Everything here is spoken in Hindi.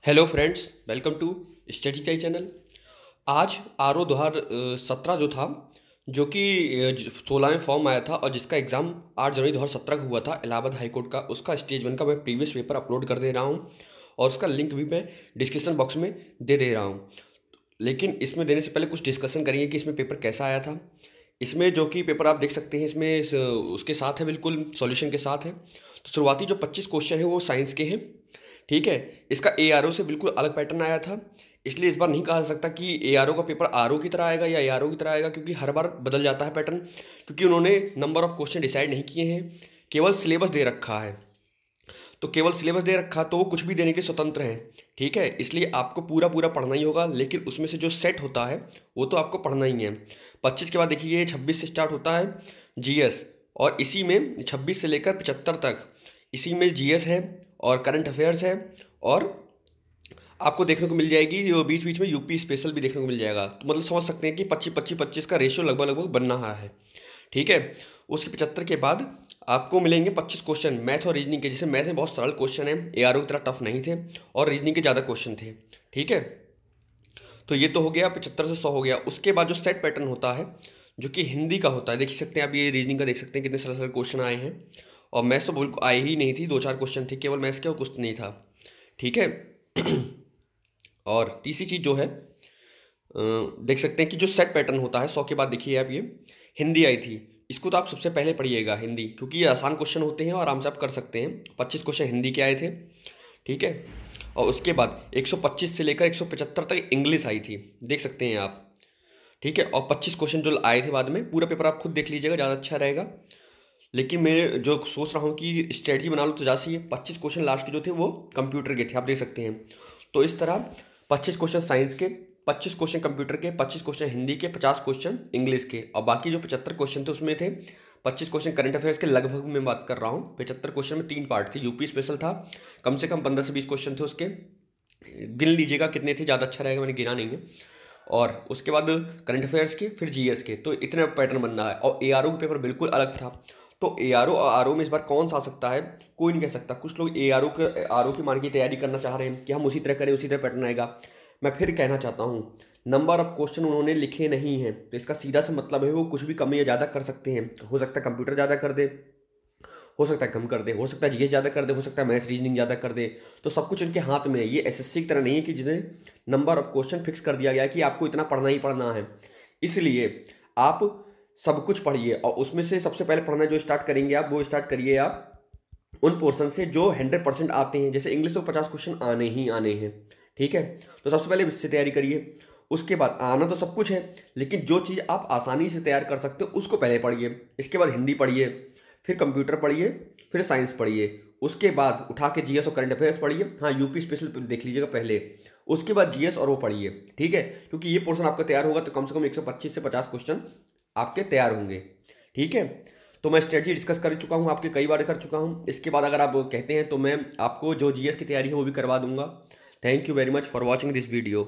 Hello friends, welcome to study tie channel. आज आर ओ 2017 जो था, जो कि 16वें फॉर्म आया था और जिसका एग्ज़ाम 8 जनवरी 2017 को हुआ था इलाहाबाद हाई कोर्ट का, उसका स्टेज 1 का मैं प्रीवियस पेपर अपलोड कर दे रहा हूँ और उसका लिंक भी मैं डिस्क्रिप्शन बॉक्स में दे रहा हूँ। लेकिन इसमें देने से पहले कुछ डिस्कशन करेंगे कि इसमें पेपर कैसा आया था। इसमें जो कि पेपर आप देख सकते हैं, इसमें उसके साथ है, बिल्कुल सॉल्यूशन के साथ है। तो शुरुआती जो 25 क्वेश्चन है वो साइंस के हैं। ठीक है। इसका ARO से बिल्कुल अलग पैटर्न आया था, इसलिए इस बार नहीं कहा जा सकता कि ARO का पेपर RO की तरह आएगा या ARO की तरह आएगा, क्योंकि हर बार बदल जाता है पैटर्न, क्योंकि उन्होंने नंबर ऑफ क्वेश्चन डिसाइड नहीं किए हैं, केवल सिलेबस दे रखा है। तो केवल सिलेबस दे रखा तो वो कुछ भी देने के लिए स्वतंत्र हैं। ठीक है, इसलिए आपको पूरा पूरा पढ़ना ही होगा, लेकिन उसमें से जो सेट होता है वो तो आपको पढ़ना ही है। 25 के बाद देखिए 26 से स्टार्ट होता है GS, और इसी में 26 से लेकर 75 तक इसी में GS है और करंट अफेयर्स है, और आपको देखने को मिल जाएगी जो बीच बीच में यूपी स्पेशल भी देखने को मिल जाएगा। तो मतलब समझ सकते हैं कि 25-25-25 का रेशियो लगभग लगभग बन रहा है। ठीक है। उसके 75 के बाद आपको मिलेंगे 25 क्वेश्चन मैथ और रीजनिंग के। जैसे मैथ में बहुत सरल क्वेश्चन है, ARO की तरह टफ नहीं थे, और रीजनिंग के ज़्यादा क्वेश्चन थे। ठीक है। तो ये तो हो गया, 75 से 100 हो गया। उसके बाद जो सेट पैटर्न होता है जो कि हिंदी का होता है, देख सकते हैं आप, ये रीजनिंग का देख सकते हैं कितने सरल सरल क्वेश्चन आए हैं। और मैथ्स तो बिल्कुल आए ही नहीं थी, 2-4 क्वेश्चन थे केवल मैथ्स के और कुछ नहीं था। ठीक है। और तीसरी चीज़ जो है, देख सकते हैं कि जो सेट पैटर्न होता है 100 के बाद, देखिए आप, ये हिंदी आई थी। इसको तो आप सबसे पहले पढ़िएगा हिंदी, क्योंकि ये आसान क्वेश्चन होते हैं और आराम से आप कर सकते हैं। 25 क्वेश्चन हिंदी के आए थे। ठीक है। और उसके बाद 125 से लेकर 175 तक इंग्लिश आई थी, देख सकते हैं आप। ठीक है। और 25 क्वेश्चन जो आए थे बाद में, पूरा पेपर आप खुद देख लीजिएगा, ज़्यादा अच्छा रहेगा। लेकिन मैं जो सोच रहा हूँ कि स्ट्रेटजी बना लो तो ज़्यादा सही है। 25 क्वेश्चन लास्ट के जो थे वो कंप्यूटर के थे, आप देख सकते हैं। तो इस तरह 25 क्वेश्चन साइंस के, 25 क्वेश्चन कंप्यूटर के, 25 क्वेश्चन हिंदी के, 50 क्वेश्चन इंग्लिश के, और बाकी जो 75 क्वेश्चन थे उसमें थे 25 क्वेश्चन करंट अफेयर्स के। लगभग मैं बात कर रहा हूँ 75 क्वेश्चन में 3 पार्ट थे। यूपी स्पेशल था, कम से कम 15 से 20 क्वेश्चन थे उसके, गिन लीजिएगा कितने थे, ज़्यादा अच्छा रहेगा, मैंने गिना नहीं है। और उसके बाद करंट अफेयर्स के, फिर GS के। तो इतने पैटर्न बन रहा है। और ARO का पेपर बिल्कुल अलग था। तो ARO और RO में इस बार कौन सा आ सकता है, कोई नहीं कह सकता। कुछ लोग ARO के मान की तैयारी करना चाह रहे हैं कि हम उसी तरह करें, उसी तरह पैटर्न आएगा। मैं फिर कहना चाहता हूँ, नंबर ऑफ क्वेश्चन उन्होंने लिखे नहीं हैं, तो इसका सीधा सा मतलब है वो कुछ भी कम या ज़्यादा कर सकते हैं। हो सकता है कंप्यूटर ज़्यादा कर दे, हो सकता है कम कर दे, हो सकता है GS ज़्यादा कर दे, हो सकता है मैथ रीजनिंग ज़्यादा कर दे। तो सब कुछ उनके हाथ में है। ये SSC की तरह नहीं है कि जिन्हें नंबर ऑफ क्वेश्चन फिक्स कर दिया गया है कि आपको इतना पढ़ना ही पढ़ना है। इसलिए आप सब कुछ पढ़िए, और उसमें से सबसे पहले पढ़ना जो स्टार्ट करेंगे आप, वो स्टार्ट करिए आप उन पोर्शन से जो 100% आते हैं। जैसे इंग्लिश तो 50 क्वेश्चन आने ही आने हैं। ठीक है। तो सबसे पहले इससे तैयारी करिए। उसके बाद आना तो सब कुछ है, लेकिन जो चीज़ आप आसानी से तैयार कर सकते हो उसको पहले पढ़िए। इसके बाद हिंदी पढ़िए, फिर कंप्यूटर पढ़िए, फिर साइंस पढ़िए। उसके बाद उठा के GS और करंट अफेयर्स पढ़िए। हाँ, यूपी स्पेशल देख लीजिएगा पहले। उसके बाद GS और वो पढ़िए। ठीक है। क्योंकि ये पोर्शन आपका तैयार होगा तो कम से कम 125 से 50 क्वेश्चन आपके तैयार होंगे। ठीक है। तो मैं स्ट्रेटजी डिस्कस कर चुका हूँ, आपके कई बार कर चुका हूँ। इसके बाद अगर आप कहते हैं तो मैं आपको जो GS की तैयारी है वो भी करवा दूंगा। Thank you very much for watching this video.